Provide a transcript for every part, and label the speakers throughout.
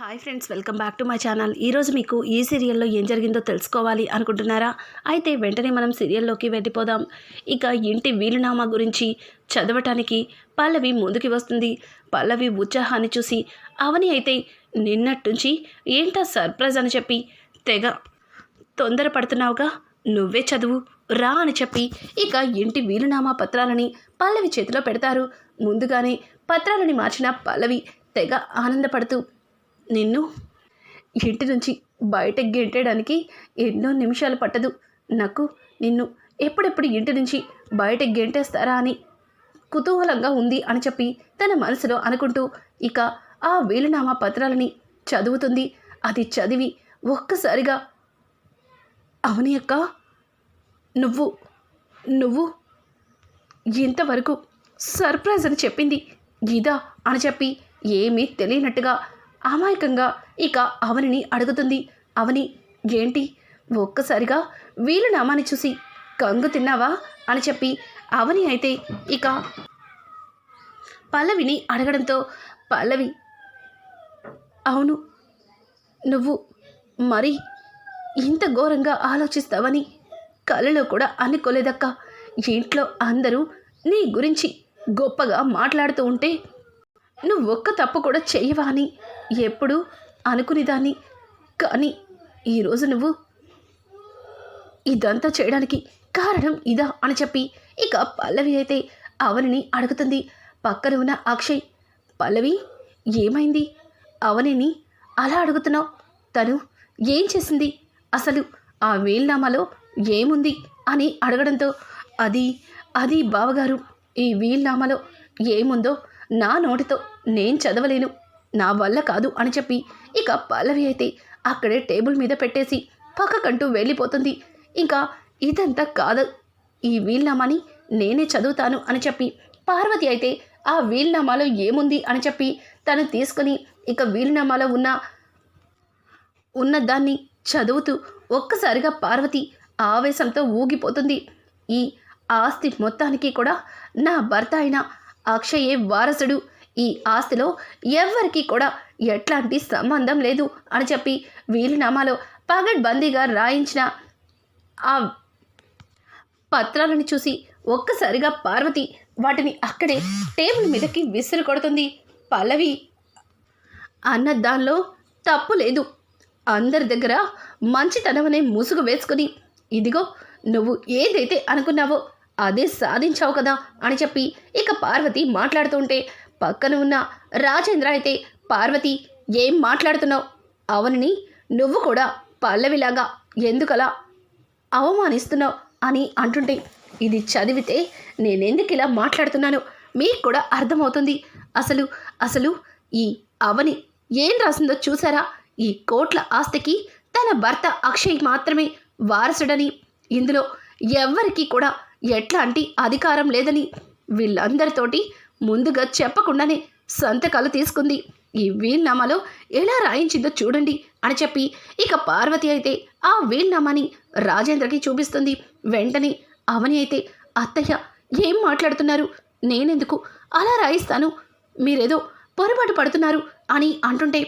Speaker 1: Hi friends, welcome back to my channel. ఈరోజు మీకు ఈ సీరియల్లో ఏం జరిగిందో తెలుసుకోవాలి అనుకుంటున్నారా? అయితే వెంటనే మనం సీరియల్లోకి వెళ్ళిపోదాం. ఇక ఇంటి వీలునామా గురించి చదవటానికి పల్లవి ముందుకి వస్తుంది. పల్లవి ఉత్సాహాన్ని చూసి అవని అయితే నిన్నట్టుంచి ఏంటా సర్ప్రైజ్ అని చెప్పి తెగ తొందరపడుతున్నావుగా, నువ్వే చదువు రా అని చెప్పి ఇక ఇంటి వీలునామా పత్రాలని పల్లవి చేతిలో పెడతారు. ముందుగానే పత్రాలని మార్చిన పల్లవి తెగ ఆనందపడుతూ, నిన్ను ఇంటి నుంచి బయటకు గెంటడానికి ఎన్నో నిమిషాలు పట్టదు. నాకు నిన్ను ఎప్పుడెప్పుడు ఇంటి నుంచి బయటకు గెంటేస్తారా అని కుతూహలంగా ఉంది అని చెప్పి తన మనసులో అనుకుంటూ ఇక ఆ వీలునామా పత్రాలని చదువుతుంది. అది చదివి ఒక్కసారిగా, అవని అక్క, నువ్వు నువ్వు ఇంతవరకు సర్ప్రైజ్ అని చెప్పింది ఇదా అని చెప్పి ఏమీ తెలియనట్టుగా అమాయకంగా ఇక అవనిని అడుగుతుంది. అవని, ఏంటి ఒక్కసారిగా వీలునామాని చూసి కంగు తిన్నావా అని చెప్పి అవని అయితే ఇక పల్లవిని అడగడంతో పల్లవి, అవును, నువ్వు మరి ఇంత ఘోరంగా ఆలోచిస్తావని కలలో కూడా అనుకోలేదక్క. ఇంట్లో అందరూ నీ గురించి గొప్పగా మాట్లాడుతూ ఉంటే నువ్వు ఒక్క తప్పు కూడా చెయ్యవా అని ఎప్పుడు అనుకునేదాన్ని. కానీ ఈరోజు నువ్వు ఇదంతా చేయడానికి కారణం ఇదా అని చెప్పి ఇక పల్లవి అయితే అవనిని అడుగుతుంది. పక్కన ఉన్న అక్షయ్, పల్లవి ఏమైంది, అవనిని అలా అడుగుతున్నావు? తను ఏం చేసింది, అసలు ఆ వీలునామాలో ఏముంది అని అడగడంతో, అది అది బావగారు, ఈ వీలునామాలో ఏముందో నా నోటితో నేను చదవలేను, నా వల్ల కాదు అని చెప్పి ఇక పల్లవి అయితే అక్కడే టేబుల్ మీద పెట్టేసి పక్కకంటూ వెళ్ళిపోతుంది. ఇంకా ఇదంతా కాదు, ఈ వీలునామాని నేనే చదువుతాను అని చెప్పి పార్వతి అయితే ఆ వీలునామాలో ఏముంది అని చెప్పి తను తీసుకొని ఇక వీలునామాలో ఉన్న దాన్ని చదువుతూ ఒక్కసారిగా పార్వతి ఆవేశంతో ఊగిపోతుంది. ఈ ఆస్తి మొత్తానికి కూడా నా భర్త అయిన అక్షయే వారసుడు, ఈ ఆస్తిలో ఎవ్వరికీ కూడా ఎట్లాంటి సంబంధం లేదు అని చెప్పి వీలునామాలో పగడ్బందీగా రాయించిన ఆ పత్రాలను చూసి ఒక్కసారిగా పార్వతి వాటిని అక్కడే టేబుల్ మీదకి విసిరు కొడుతుంది. పల్లవి అన్న దానిలో తప్పు లేదు, అందరి దగ్గర మంచితనమనే ముసుగు వేసుకుని ఇదిగో నువ్వు ఏదైతే అనుకున్నావో అదే సాధించావు కదా అని చెప్పి ఇక పార్వతి మాట్లాడుతుంటే పక్కన ఉన్న రాజేంద్ర అయితే, పార్వతి ఏం మాట్లాడుతున్నావు, అవనిని నువ్వు కూడా పల్లవిలాగా ఎందుకలా అవమానిస్తున్నావు అని అంటుంటే, ఇది చదివితే నేనెందుకు ఇలా మాట్లాడుతున్నాను మీకు కూడా అర్థమవుతుంది. అసలు అసలు ఈ అవని ఏం రాసిందో చూసారా? ఈ కోట్ల ఆస్తికి తన భర్త అక్షయ్ మాత్రమే వారసుడని, ఇందులో ఎవ్వరికీ కూడా ఎట్లాంటి అధికారం లేదని వీళ్ళందరితోటి ముందుగా చెప్పకుండానే సంతకాలు తీసుకుంది. ఈ వీలునామాలో ఎలా రాయించిందో చూడండి అని చెప్పి ఇక పార్వతి అయితే ఆ వీలునామాని రాజేంద్రకి చూపిస్తుంది. వెంటనే అవని అయితే, అత్తయ్య ఏం మాట్లాడుతున్నారు, నేనెందుకు అలా రాయిస్తాను, మీరేదో పొరపాటు పడుతున్నారు అని అంటుంటే,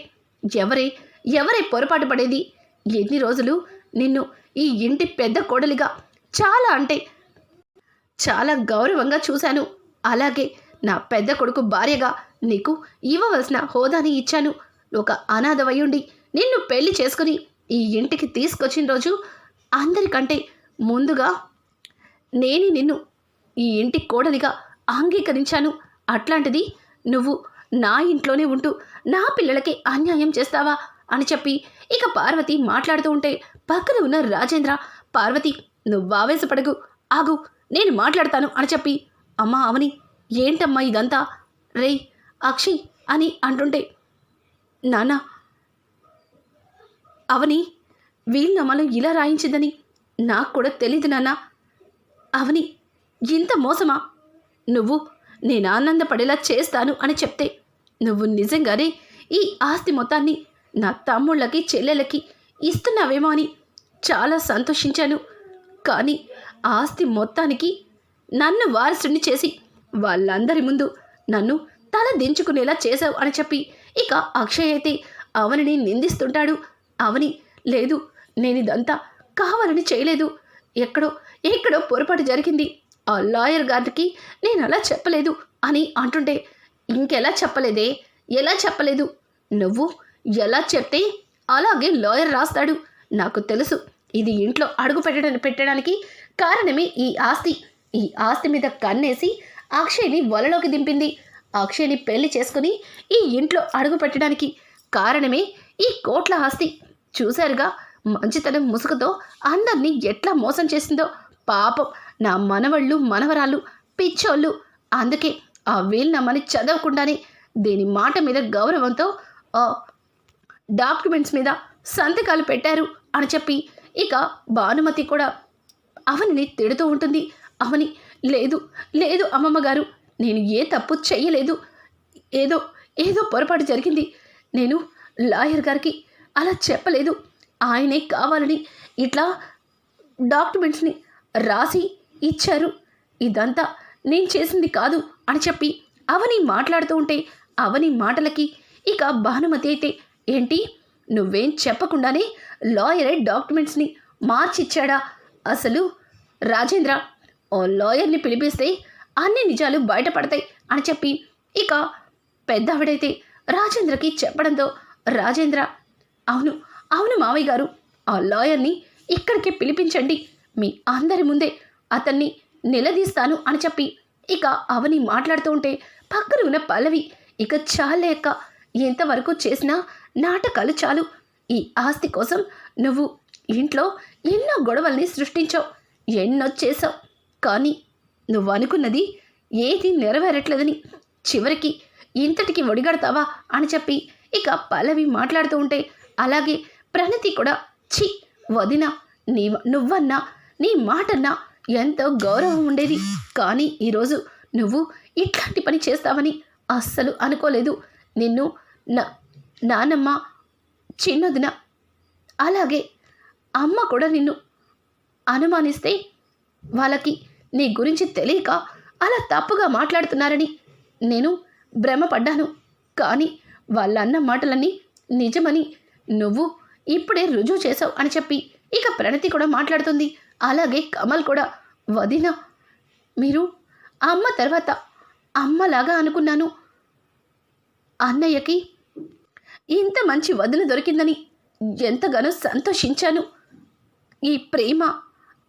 Speaker 1: ఎవరే పొరపాటు పడేది, ఎన్ని రోజులు నిన్ను ఈ ఇంటి పెద్ద కోడలిగా చాలా అంటే చాలా గౌరవంగా చూశాను, అలాగే నా పెద్ద కొడుకు భార్యగా నీకు ఇవ్వవలసిన హోదాని ఇచ్చాను. ఒక అనాథవయ్యుండి నిన్ను పెళ్లి చేసుకుని ఈ ఇంటికి తీసుకొచ్చిన రోజు అందరికంటే ముందుగా నేను నిన్ను ఈ ఇంటి కోడలిగా అంగీకరించాను. అట్లాంటిది నువ్వు నా ఇంట్లోనే ఉంటూ నా పిల్లలకి అన్యాయం చేస్తావా అని చెప్పి ఇక పార్వతి మాట్లాడుతూ ఉంటే పక్కన ఉన్న రాజేంద్ర, పార్వతి నువ్వు ఆవేశపడకు, ఆగు, నేను మాట్లాడతాను అని చెప్పి, అమ్మా అవని ఏంటమ్మా ఇదంతా, రేయ్ అక్షయ్ అని అంటుంటే, నాన్న అవని వీలునామాలో ఇలా రాయించిందని నాకు కూడా తెలీదు నాన్న, అవని ఇంత మోసమా, నువ్వు నేను ఆనందపడేలా చేస్తాను అని చెప్తే నువ్వు నిజంగానే ఈ ఆస్తి మొత్తాన్ని నా తమ్ముళ్ళకి చెల్లెలకి ఇస్తున్నావేమో అని చాలా సంతోషించాను. కానీ ఆస్తి మొత్తానికి నన్ను వారసుడిని చేసి వాళ్ళందరి ముందు నన్ను తల దించుకునేలా చేశావు అని చెప్పి ఇక అక్షయ్ అయితే అవనిని నిందిస్తుంటాడు. అవని లేదు, నేను ఇదంతా కావాలని చేయలేదు, ఎక్కడో ఎక్కడో పొరపాటు జరిగింది, ఆ లాయర్ గారికి నేను అలా చెప్పలేదు అని అంటుంటే, ఇంకెలా చెప్పలేదే, ఎలా చెప్పలేదు, నువ్వు ఎలా చెప్తే అలాగే లాయర్ రాస్తాడు, నాకు తెలుసు. ఇది ఇంట్లో అడుగు పెట్టడానికి కారణమే ఈ ఆస్తి మీద కన్నేసి అక్షయ్ని వలలోకి దింపింది. అక్షయ్ని పెళ్లి చేసుకుని ఈ ఇంట్లో అడుగు పెట్టడానికి కారణమే ఈ కోట్ల ఆస్తి. చూశారుగా మంచితనం ముసుగుతో అందరినీ ఎట్లా మోసం చేసిందో. పాపం నా మనవళ్ళు మనవరాళ్ళు పిచ్చోళ్ళు. అందుకే ఆ వీలునామాని చదవకుండానే దీని మాట మీద గౌరవంతో డాక్యుమెంట్స్ మీద సంతకాలు పెట్టారు అని చెప్పి ఇక భానుమతి కూడా అవనిని తిడుతూ ఉంటుంది. అవని లేదు లేదు అమ్మమ్మ గారు, నేను ఏ తప్పు చెయ్యలేదు, ఏదో ఏదో పొరపాటు జరిగింది, నేను లాయర్ గారికి అలా చెప్పలేదు, ఆయనే కావాలని ఇట్లా డాక్యుమెంట్స్ని రాసి ఇచ్చారు, ఇదంతా నేను చేసింది కాదు అని చెప్పి అవని మాట్లాడుతూ ఉంటే అవని మాటలకి ఇక భానుమతి అయితే, ఏంటి నువ్వేం చెప్పకుండానే లాయరే డాక్యుమెంట్స్ని మార్చిచ్చాడా? అసలు రాజేంద్ర, ఓ లాయర్ని పిలిపిస్తే అన్ని నిజాలు బయటపడతాయి అని చెప్పి ఇక పెద్దవిడైతే రాజేంద్రకి చెప్పడంతో రాజేంద్ర, అవును అవును మావయ్య గారు, ఆ లాయర్ని ఇక్కడికి పిలిపించండి, మీ అందరి ముందే అతన్ని నిలదీస్తాను అని చెప్పి ఇక అవని మాట్లాడుతూ ఉంటే పక్కన ఉన్న పల్లవి, ఇక చాలేక ఎంతవరకు చేసినా నాటకాలు చాలు, ఈ ఆస్తి కోసం నువ్వు ఇంట్లో ఎన్నో గొడవల్ని సృష్టించావు, ఎన్నో చేసావు, కానీ నువ్వు అనుకున్నది ఏది నెరవేరట్లేదని చివరికి ఇంతటికి ఒడిగడతావా అని చెప్పి ఇక పల్లవి మాట్లాడుతూ ఉంటే అలాగే ప్రణతి కూడా, ఛీ వదిన, నువ్వన్నా నీ మాటన్నా ఎంతో గౌరవం ఉండేది, కానీ ఈరోజు నువ్వు ఇట్లాంటి పని చేస్తావని అస్సలు అనుకోలేదు, నిన్ను నానమ్మ, చిన్నదిన, అలాగే అమ్మ కూడా నిన్ను అనుమానిస్తే వాళ్ళకి నీ గురించి తెలియక అలా తప్పుగా మాట్లాడుతున్నారని నేను భ్రమపడ్డాను, కానీ వాళ్ళన్న మాటలన్నీ నిజమని నువ్వు ఇప్పుడే రుజువు చేసావు అని చెప్పి ఇక ప్రణతి కూడా మాట్లాడుతుంది. అలాగే కమల్ కూడా, వదిన, మీరు అమ్మ తర్వాత అమ్మలాగా అనుకున్నాను, అన్నయ్యకి ఇంత మంచి వదిన దొరికిందని ఎంతగానో సంతోషించాను, ఈ ప్రేమ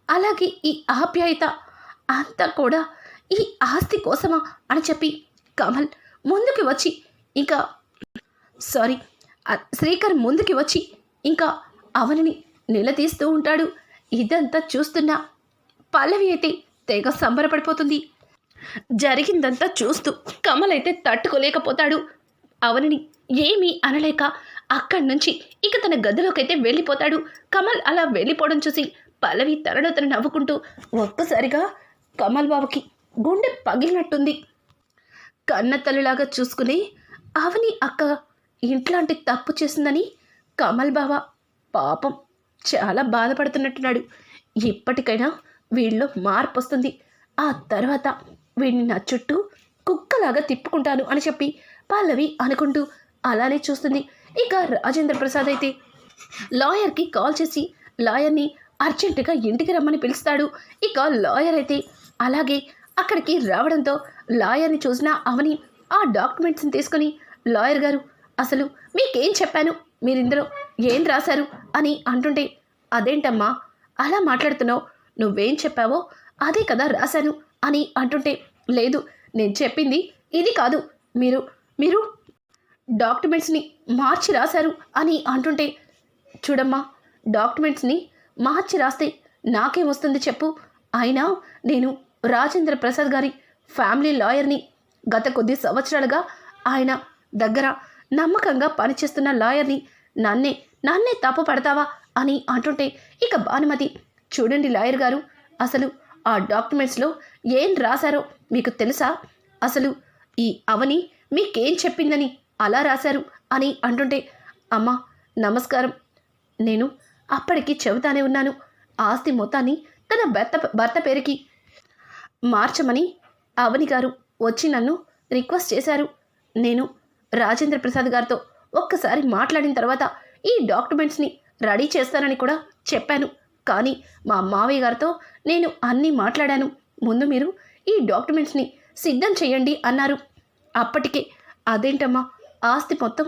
Speaker 1: అలాగే ఈ ఆప్యాయత అంతా కూడా ఈ ఆస్తి కోసమా అని చెప్పి కమల్ ముందుకి వచ్చి ఇంకా శ్రీకర్ ముందుకి వచ్చి ఇంకా అవనిని నిలదీస్తూ ఉంటాడు. ఇదంతా చూస్తున్న పల్లవి అయితే తెగ సంబరపడిపోతుంది. జరిగిందంతా చూస్తూ కమల్ అయితే తట్టుకోలేకపోతాడు. అవనిని ఏమీ అనలేక అక్కడి నుంచి ఇక తన గదిలోకైతే వెళ్ళిపోతాడు. కమల్ అలా వెళ్ళిపోవడం చూసి పల్లవి తనలో తను నవ్వుకుంటూ ఒక్కసారిగా కమల్ బాబుకి గుండె పగిలినట్టుంది. కన్నతల్లిలాగా చూసుకుని అవని అక్క ఇంట్లాంటి తప్పు చేసిందని కమల్ బావ పాపం చాలా బాధపడుతున్నట్టున్నాడు. ఇప్పటికైనా వీళ్ళలో మార్పు వస్తుంది, ఆ తర్వాత వీడిని నా చుట్టూ కుక్కలాగా తిప్పుకుంటాను అని చెప్పి పల్లవి అనుకుంటూ అలానే చూస్తుంది. ఇక రాజేంద్ర ప్రసాద్ అయితే లాయర్కి కాల్ చేసి లాయర్ని అర్జెంటుగా ఇంటికి రమ్మని పిలుస్తాడు. ఇక లాయర్ అయితే అలాగే అక్కడికి రావడంతో లాయర్ని చూసిన అవని ఆ డాక్యుమెంట్స్ని తీసుకుని, లాయర్ గారు, అసలు మీకేం చెప్పాను, మీరు ఇందులో ఏం రాశారు అని అంటుంటే, అదేంటమ్మా అలా మాట్లాడుతున్నావు, నువ్వేం చెప్పావో అదే కదా రాశాను అని అంటుంటే, లేదు నేను చెప్పింది ఇది కాదు, మీరు డాక్యుమెంట్స్ని మార్చి రాశారు అని అంటుంటే, చూడమ్మా, డాక్యుమెంట్స్ని మార్చి రాస్తే నాకేం వస్తుంది చెప్పు, అయినా నేను రాజేంద్ర ప్రసాద్ గారి ఫ్యామిలీ లాయర్ని, గత కొద్ది సంవత్సరాలుగా ఆయన దగ్గర నమ్మకంగా పనిచేస్తున్న లాయర్ని, నన్నే తప్పు పడతావా అని అంటుంటే ఇక భానుమతి, చూడండి లాయర్ గారు, అసలు ఆ డాక్యుమెంట్స్లో ఏం రాశారో మీకు తెలుసా, అసలు ఈ అవని మీకేం చెప్పిందని అలా రాశారు అని అంటుంటే, అమ్మా నమస్కారం, నేను అప్పటికి చెబుతానే ఉన్నాను, ఆస్తి మొత్తాన్ని తన భర్త పేరుకి మార్చమని అవని గారు వచ్చి నన్ను రిక్వెస్ట్ చేశారు, నేను రాజేంద్ర ప్రసాద్ గారితో ఒక్కసారి మాట్లాడిన తర్వాత ఈ డాక్యుమెంట్స్ని రెడీ చేస్తానని కూడా చెప్పాను. కానీ మా మావయ్య గారితో నేను అన్నీ మాట్లాడాను. ముందు మీరు ఈ డాక్యుమెంట్స్ని సిద్ధం చేయండి అన్నారు. అప్పటికే అదేంటమ్మా, ఆస్తి మొత్తం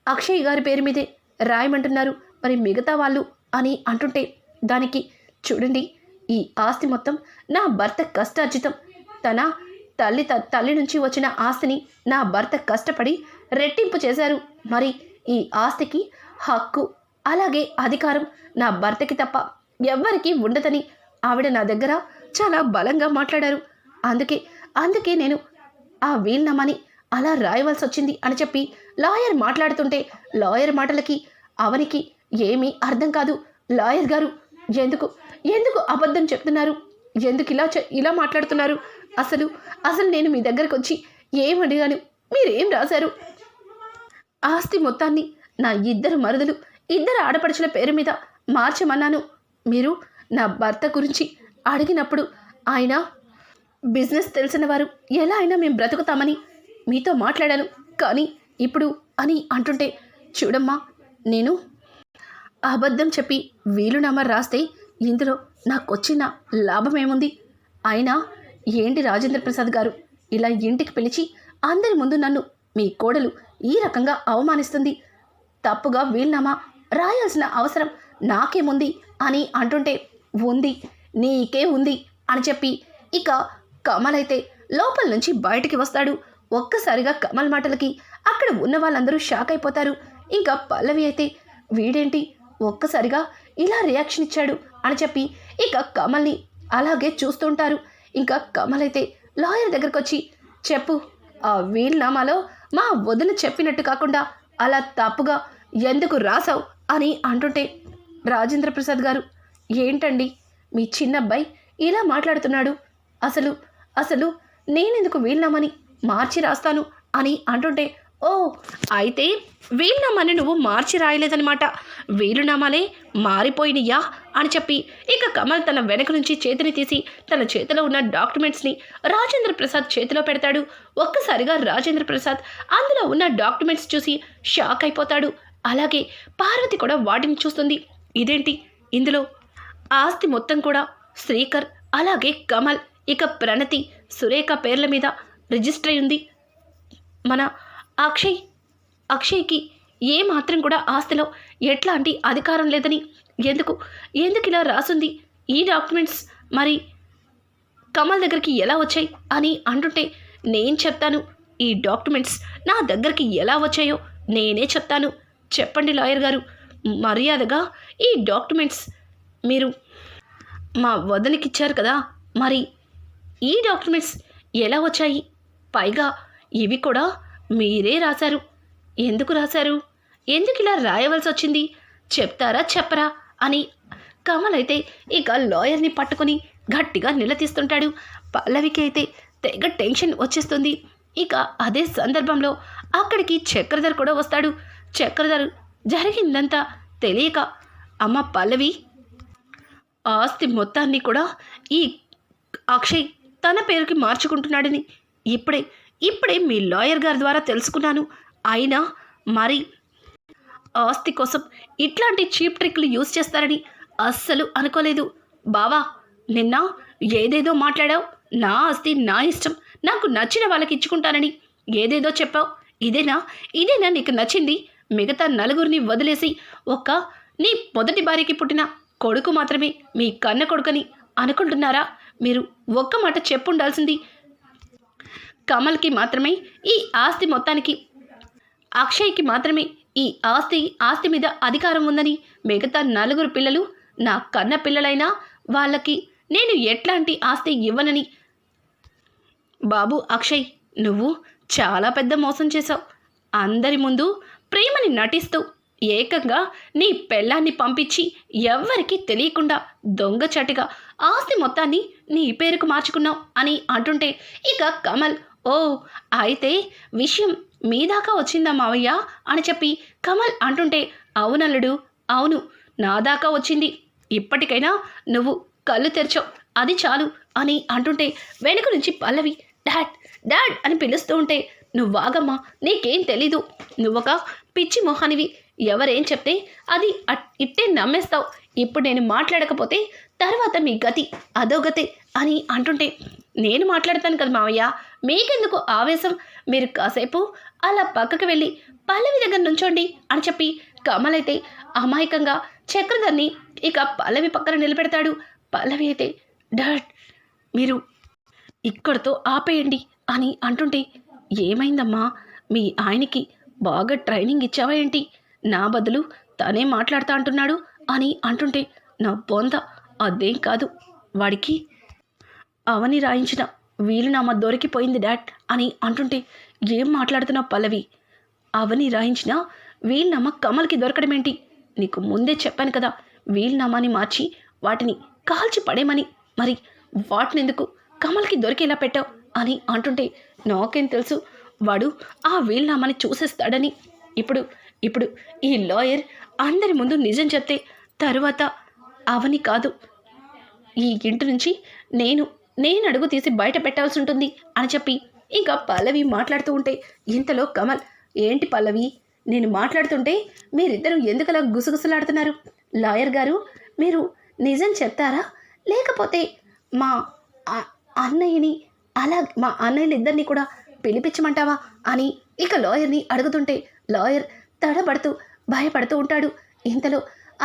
Speaker 1: అక్షయ్ గారి పేరు మీదే రాయమంటున్నారు, మరి మిగతా వాళ్ళు అని అంటుంటే, దానికి చూడండి, ఈ ఆస్తి మొత్తం నా భర్త కష్టార్జితం. తన తల్లి నుంచి వచ్చిన ఆస్తిని నా భర్త కష్టపడి రెట్టింపు చేశారు. మరి ఈ ఆస్తికి హక్కు అలాగే అధికారం నా భర్తకి తప్ప ఎవ్వరికీ ఉండదని ఆవిడ నా దగ్గర చాలా బలంగా మాట్లాడారు. అందుకే నేను ఆ వీల్నామాని అలా రాయవలసి వచ్చింది అని చెప్పి లాయర్ మాట్లాడుతుంటే, లాయర్ మాటలకి అవనికి ఏమీ అర్థం కాదు. లాయర్ గారు, ఎందుకు అబద్ధం చెప్తున్నారు? ఎందుకు ఇలా మాట్లాడుతున్నారు? అసలు నేను మీ దగ్గరకు వచ్చి ఏమడిగాను? మీరేం రాశారు? ఆస్తి మొత్తాన్ని నా ఇద్దరు మరుదులు, ఇద్దరు ఆడపడుచుల పేరు మీద మార్చమన్నాను. మీరు నా భర్త గురించి అడిగినప్పుడు ఆయన బిజినెస్ తెలిసిన వారు, ఎలా అయినా మేము బ్రతుకుతామని మీతో మాట్లాడాను. కానీ ఇప్పుడు అని అంటుంటే, చూడమ్మా, నేను అబద్ధం చెప్పి వీలునామా రాస్తే ఇందులో నాకొచ్చిన లాభం ఏముంది? అయినా ఏంటి రాజేంద్ర ప్రసాద్ గారు, ఇలా ఇంటికి పిలిచి అందరి ముందు నన్ను మీ కోడలు ఈ రకంగా అవమానిస్తుంది. తప్పుగా వీలునామా రాయాల్సిన అవసరం నాకేముంది అని అంటుంటే, ఉంది, నీకే ఉంది అని చెప్పి ఇక కమల్ అయితే లోపల నుంచి బయటికి వస్తాడు. ఒక్కసారిగా కమల్ మాటలకి అక్కడ ఉన్న వాళ్ళందరూ షాక్ అయిపోతారు. ఇంకా పల్లవి అయితే, వీడేంటి ఒక్కసారిగా ఇలా రియాక్షన్ ఇచ్చాడు అని చెప్పి ఇక కమల్ని అలాగే చూస్తుంటారు. ఇంకా కమల్ అయితే లాయర్ దగ్గరకు వచ్చి, చెప్పు, ఆ వీల్నామాలో మా వదిన చెప్పినట్టు కాకుండా అలా తప్పుగా ఎందుకు రాసావు అని అంటుంటే, రాజేంద్ర ప్రసాద్ గారు, ఏంటండి మీ చిన్నబ్బాయి ఇలా మాట్లాడుతున్నాడు? అసలు నేనెందుకు వీల్నామాని మార్చి రాస్తాను అని అంటుంటే, ఓ అయితే వీలునామాని నువ్వు మార్చి రాయలేదనమాట, వీలునామాలే మారిపోయినయా అని చెప్పి ఇక కమల్ తన వెనక నుంచి చేతిని తీసి తన చేతిలో ఉన్న డాక్యుమెంట్స్ని రాజేంద్ర ప్రసాద్ చేతిలో పెడతాడు. ఒక్కసారిగా రాజేంద్ర ప్రసాద్ అందులో ఉన్న డాక్యుమెంట్స్ చూసి షాక్ అయిపోతాడు. అలాగే పార్వతి కూడా వాటిని చూస్తుంది. ఇదేంటి, ఇందులో ఆస్తి మొత్తం కూడా శ్రీకర్ అలాగే కమల్ ఇక ప్రణతి సురేఖ పేర్ల మీద రిజిస్టర్ అయి ఉంది. మన అక్షయ్కి ఏ మాత్రం కూడా ఆస్తిలో ఎట్లాంటి అధికారం లేదని ఎందుకు ఇలా రాసుంది? ఈ డాక్యుమెంట్స్ మరి కమల్ దగ్గరికి ఎలా వచ్చాయి అని అంటుంటే, నేను చెప్తాను, ఈ డాక్యుమెంట్స్ నా దగ్గరికి ఎలా వచ్చాయో నేనే చెప్తాను. చెప్పండి లాయర్ గారు, మర్యాదగా ఈ డాక్యుమెంట్స్ మీరు మా వదనకిచ్చారు కదా, మరి ఈ డాక్యుమెంట్స్ ఎలా వచ్చాయి? పైగా ఇవి కూడా మీరే రాశారు. ఎందుకు రాశారు? ఎందుకు ఇలా రాయవలసి వచ్చింది? చెప్తారా చెప్పరా అని కమల్ అయితే ఇక లాయర్ని పట్టుకొని గట్టిగా నిలదీస్తుంటాడు. పల్లవికి అయితే తెగ టెన్షన్ వచ్చేస్తుంది. ఇక అదే సందర్భంలో అక్కడికి చక్రధర్ కూడా వస్తాడు. చక్రధర్ జరిగిందంతా తెలియక, అమ్మ పల్లవి, ఆస్తి మొత్తాన్ని కూడా ఈ అక్షయ్ తన పేరుకి మార్చుకుంటున్నాడని ఇప్పుడే మీ లాయర్ గారి ద్వారా తెలుసుకున్నాను. అయినా మరి ఆస్తి కోసం ఇట్లాంటి చీప్ ట్రిక్లు యూజ్ చేస్తారని అస్సలు అనుకోలేదు. బావా, నిన్న ఏదేదో మాట్లాడావు, నా ఆస్తి నా ఇష్టం, నాకు నచ్చిన వాళ్ళకి ఇచ్చుకుంటానని ఏదేదో చెప్పావు. ఇదేనా నీకు నచ్చింది? మిగతా నలుగురిని వదిలేసి ఒక్క నీ మొదటి భార్యకి పుట్టిన కొడుకు మాత్రమే మీ కన్న కొడుకని అనుకుంటున్నారా? మీరు ఒక్క మాట చెప్పుండాల్సింది. కమల్కి మాత్రమే ఈ ఆస్తి మొత్తానికి, అక్షయ్కి మాత్రమే ఈ ఆస్తి మీద అధికారం ఉందని, మిగతా నలుగురు పిల్లలు నా కన్న పిల్లలైనా వాళ్ళకి నేను ఎట్లాంటి ఆస్తి ఇవ్వనని. బాబు అక్షయ్, నువ్వు చాలా పెద్ద మోసం చేశావు. అందరి ముందు ప్రేమని నటిస్తూ ఏకంగా నీ పెళ్ళాన్ని పంపించి ఎవ్వరికీ తెలియకుండా దొంగచాటుగా ఆస్తి మొత్తాన్ని నీ పేరుకు మార్చుకున్నావు అని అంటుంటే ఇక కమల్, ఓ అయితే విషయం మీ దాకా వచ్చిందా మావయ్య అని చెప్పి కమల్ అంటుంటే, అవునల్లుడు, అవును, నా దాకా వచ్చింది. ఇప్పటికైనా నువ్వు కళ్ళు తెరచావు, అది చాలు అని అంటుంటే వెనుక నుంచి పల్లవి డాడ్ అని పిలుస్తూ ఉంటే నువ్వాగమ్మా, నీకేం తెలీదు. నువ్వొక పిచ్చి మొహానివి. ఎవరేం చెప్తే అది ఇట్టే నమ్మేస్తావు. ఇప్పుడు నేను మాట్లాడకపోతే తర్వాత మీ గతి అధోగతి అని అంటుంటే, నేను మాట్లాడతాను కదా మావయ్య, మీకెందుకు ఆవేశం? మీరు కాసేపు అలా పక్కకు వెళ్ళి పల్లవి దగ్గర నుంచోండి అని చెప్పి కమల్ అయితే అమాయకంగా చక్రధర్ని ఇక పల్లవి పక్కన నిలబెడతాడు. పల్లవి అయితే, డాడ్ మీరు ఇక్కడితో ఆపేయండి అని అంటుంటే, ఏమైందమ్మా, మీ ఆయనకి బాగా ట్రైనింగ్ ఇచ్చావా ఏంటి? నా బదులు తనే మాట్లాడుతా అంటున్నాడు అని అంటుంటే, నా బొంద అదేం కాదు, వాడికి అవని రాయించిన వీలునామా దొరికిపోయింది డాడ్ అని అంటుంటే, ఏం మాట్లాడుతున్నావు పల్లవి? అవని రాయించిన వీలునామా కమల్కి దొరకడమేంటి? నీకు ముందే చెప్పాను కదా వీలునామాని మార్చి వాటిని కాల్చి పడేమని. మరి వాటినెందుకు కమల్కి దొరికేలా పెట్టావు అని అంటుంటే, నాకేం తెలుసు వాడు ఆ వీలునామాని చూసేస్తాడని. ఇప్పుడు ఈ లాయర్ అందరి ముందు నిజం చెప్తే తరువాత అవని కాదు, ఈ ఇంటి నుంచి నేను అడుగు తీసి బయట పెట్టాల్సి ఉంటుంది అని చెప్పి ఇంకా పల్లవి మాట్లాడుతూ ఉంటే, ఇంతలో కమల్, ఏంటి పల్లవి, నేను మాట్లాడుతుంటే మీరిద్దరూ ఎందుకలా గుసగుసలాడుతున్నారు? లాయర్ గారు, మీరు నిజం చెప్తారా, లేకపోతే మా అన్నయ్యని మా అన్నయ్యలిద్దరినీ కూడా పిలిపించమంటావా అని ఇక లాయర్ని అడుగుతుంటే, లాయర్ తడబడుతూ భయపడుతూ ఉంటాడు. ఇంతలో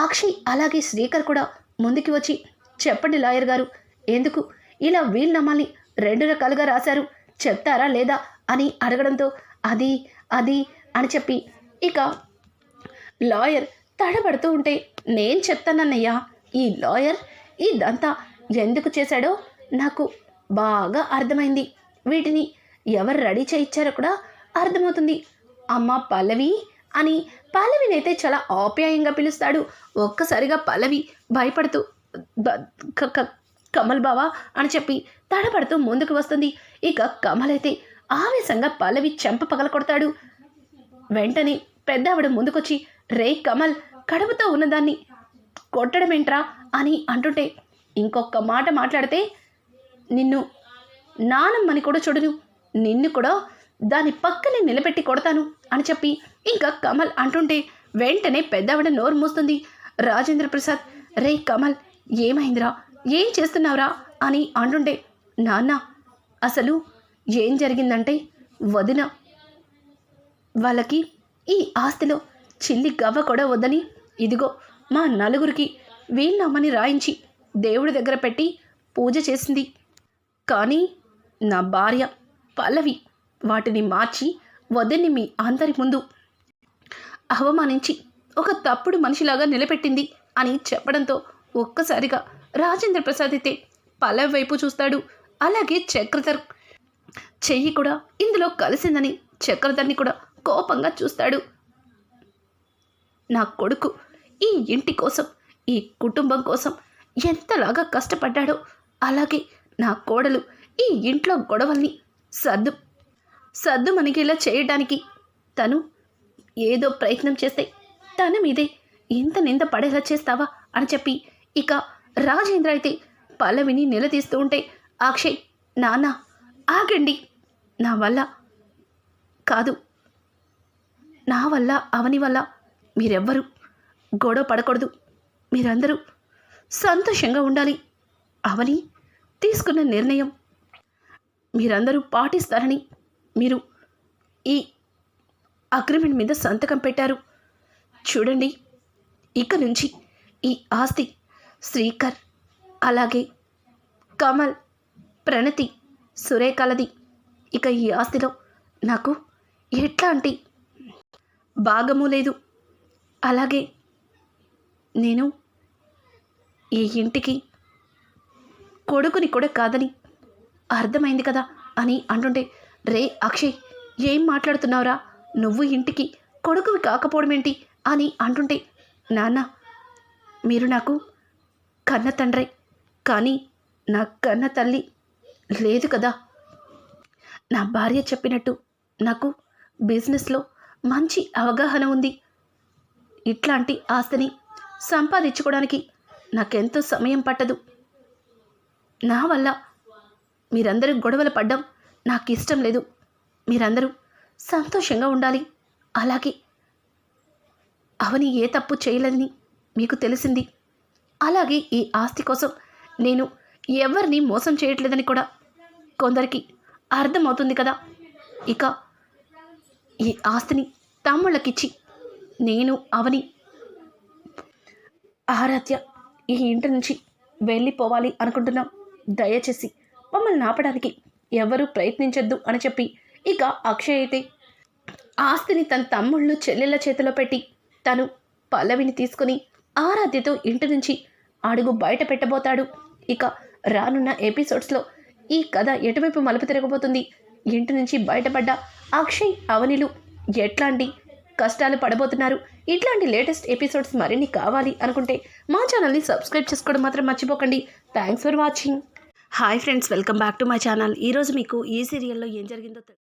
Speaker 1: అక్షయ్ అలాగే శ్రీకర్ కూడా ముందుకి వచ్చి, చెప్పండి లాయర్ గారు, ఎందుకు ఇలా వీలునామాల్ని 2 రకాలుగా రాశారు, చెప్తారా లేదా అని అడగడంతో, అది అని చెప్పి ఇక లాయర్ తడబడుతూ ఉంటే, నేను చెప్తానన్నయ్యా, ఈ లాయర్ ఇదంతా ఎందుకు చేశాడో నాకు బాగా అర్థమైంది. వీటిని ఎవరు రెడీ చేయించారో కూడా అర్థమవుతుంది. అమ్మ పల్లవి అని పల్లవినైతే చాలా ఆప్యాయంగా పిలుస్తాడు. ఒక్కసారిగా పల్లవి భయపడుతూ కమల్ బావా అని చెప్పి తడబడుతూ ముందుకు వస్తుంది. ఇక కమల్ అయితే ఆవేశంగా పల్లవి చెంప పగల కొడతాడు. వెంటనే పెద్దావిడ ముందుకొచ్చి, రే కమల్, కడుపుతో ఉన్నదాన్ని కొట్టడమేంట్రా అని అంటుంటే, ఇంకొక మాట మాట్లాడితే నిన్ను నానమ్మని కూడా చూడను, నిన్ను కూడా దాని పక్కనే నిలబెట్టి కొడతాను అని చెప్పి ఇంకా కమల్ అంటుంటే, వెంటనే పెద్దావిడ నోరు మూస్తుంది. రాజేంద్ర ప్రసాద్, రే కమల్, ఏమైందిరా, ఏం చేస్తున్నావురా అని అంటుంటే, నాన్న అసలు ఏం జరిగిందంటే, వదిన వాళ్ళకి ఈ ఆస్తిలో చిల్లి గవ్వ కూడా వద్దని ఇదిగో మా నలుగురికి వీలునామాని రాయించి దేవుడి దగ్గర పెట్టి పూజ చేసింది. కానీ నా భార్య పల్లవి వాటిని మార్చి వదిన్ని మీ అందరి ముందు అవమానించి ఒక తప్పుడు మనిషిలాగా నిలబెట్టింది అని చెప్పడంతో ఒక్కసారిగా రాజేంద్ర ప్రసాద్ అయితే పల్లవి వైపు చూస్తాడు. అలాగే చక్రధర్ చెయ్యి కూడా ఇందులో కలిసిందని చక్రధర్ని కూడా కోపంగా చూస్తాడు. నా కొడుకు ఈ ఇంటి కోసం, ఈ కుటుంబం కోసం ఎంతలాగా కష్టపడ్డాడో, అలాగే నా కోడలు ఈ ఇంట్లో గొడవల్ని సద్దు మనకిలా చేయడానికి తను ఏదో ప్రయత్నం చేస్తే తన మీదే ఇంత నింద పడేలా చేస్తావా అని చెప్పి ఇక రాజేంద్ర అయితే పల్లవిని నిలదీస్తూ ఉంటే, అక్షయ్, నాన్న ఆగండి, నా వల్ల కాదు, నా వల్ల అవని వల్ల మీరెవ్వరూ గొడవ పడకూడదు, మీరందరూ సంతోషంగా ఉండాలి. అవని తీసుకున్న నిర్ణయం మీరందరూ పాటిస్తారని మీరు ఈ అగ్రిమెంట్ మీద సంతకం పెట్టారు. చూడండి, ఇక నుంచి ఈ ఆస్తి శ్రీకర్, అలాగే కమల్, ప్రణతి, సురేఖలది. ఇక ఈ ఆస్తిలో నాకు ఎట్లాంటి భాగము లేదు. అలాగే నేను ఈ ఇంటికి కొడుకుని కూడా కాదని అర్థమైంది కదా అని అంటుంటే, రే అక్షయ్, ఏం మాట్లాడుతున్నావురా, నువ్వు ఇంటికి కొడుకువి కాకపోవడం ఏంటి అని అంటుంటే, నాన్న, మీరు నాకు కన్న తండ్రే, కానీ నా కన్న తల్లి లేదు కదా. నా భార్య చెప్పినట్టు నాకు బిజినెస్లో మంచి అవగాహన ఉంది. ఇట్లాంటి ఆస్తిని సంపాదించుకోవడానికి నాకెంతో సమయం పట్టదు. నా వల్ల మీరందరూ గొడవలు పడ్డం నాకు ఇష్టం లేదు. మీరందరూ సంతోషంగా ఉండాలి. అలాగే అవని ఏ తప్పు చేయలేదని మీకు తెలిసింది. అలాగే ఈ ఆస్తి కోసం నేను ఎవరిని మోసం చేయట్లేదని కూడా కొందరికి అర్థమవుతుంది కదా. ఇక ఈ ఆస్తిని తమ్ముళ్ళకిచ్చి నేను అవని ఆరాధ్య ఈ ఇంటి నుంచి వెళ్ళిపోవాలి అనుకుంటున్నాం. దయచేసి మమ్మల్ని ఆపడానికి ఎవరూ ప్రయత్నించొద్దు అని చెప్పి ఇక అక్షయ్ అయితే ఆస్తిని తన తమ్ముళ్ళు చెల్లెళ్ళ చేతిలో పెట్టి తను పల్లవిని తీసుకుని ఆరాధ్యతో ఇంటి నుంచి అడుగు బయట పెట్టబోతాడు. ఇక రానున్న ఎపిసోడ్స్లో ఈ కథ ఎటువైపు మలుపు తిరగబోతుంది, ఇంటి నుంచి బయటపడ్డ అక్షయ్ అవనిలు ఎట్లాంటి కష్టాలు పడబోతున్నారు, ఇట్లాంటి లేటెస్ట్ ఎపిసోడ్స్ మరిన్ని కావాలి అనుకుంటే మా ఛానల్ని సబ్స్క్రైబ్ చేసుకోవడం మాత్రం మర్చిపోకండి. Thanks for watching. Hi friends, welcome back to my channel. ఈరోజు మీకు ఈ సీరియల్లో ఏం జరిగిందో